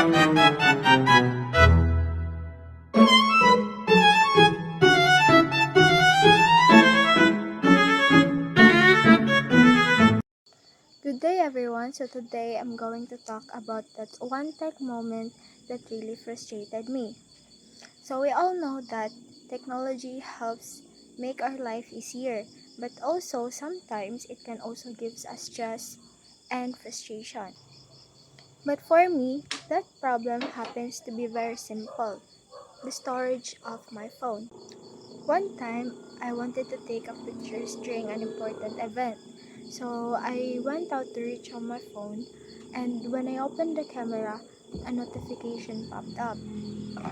Good day everyone. So today I'm going to talk about that one tech moment that really frustrated me. So we all know that technology helps make our life easier, but also sometimes it can also give us stress and frustration. But for me, that problem happens to be very simple, the storage of my phone. One time, I wanted to take a pictures during an important event. So I went out to reach on my phone, and when I opened the camera, a notification popped up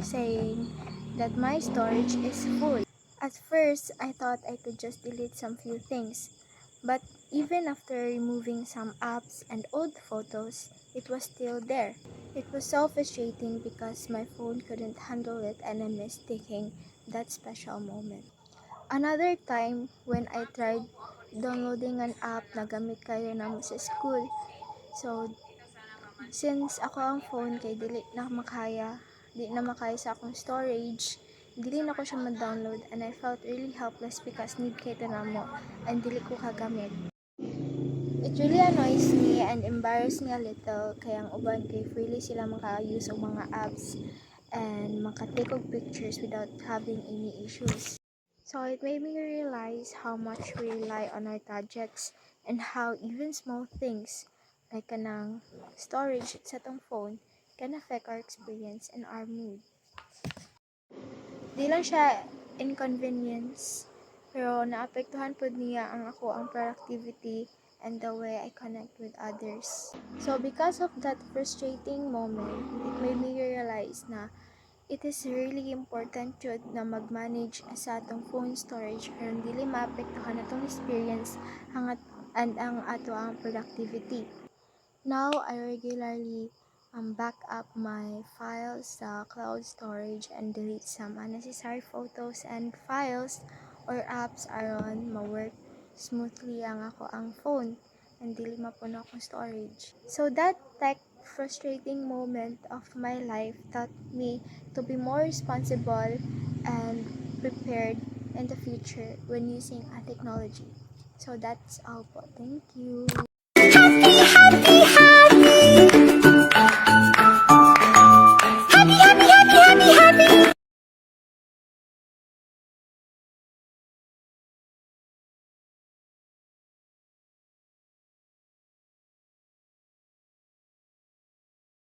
saying that my storage is full. At first, I thought I could just delete some few things, but even after removing some apps and old photos, it was still there. It was so frustrating because my phone couldn't handle it and I missed taking that special moment. Another time, when I tried downloading an app na gamit kayo namin sa school, so since ako ang phone kay di na makaya sa akong storage, dili na ko siya ma-download and I felt really helpless because need kay ito na mo and dili ko kagamit. It really annoys me and embarrass me a little kaya ang uban kay freely sila maka-use og mga apps and maka-take og pictures without having any issues. So it made me realize how much we rely on our gadgets and how even small things like kanang storage sa tong phone can affect our experience and our mood. Di lang siya inconvenience, pero naapektuhan pod niya ang productivity and the way I connect with others. So because of that frustrating moment, it made me realize na it is really important jud na mag-manage sa atong phone storage aron dili maapektuhan atong experience and ang ato ang productivity. Now, I regularly back up my files sa cloud storage and delete some unnecessary photos and files or apps aron ma-work smoothly ang phone and dili mapuno akong storage. So that tech frustrating moment of my life taught me to be more responsible and prepared in the future when using a technology. So that's all po. Thank you.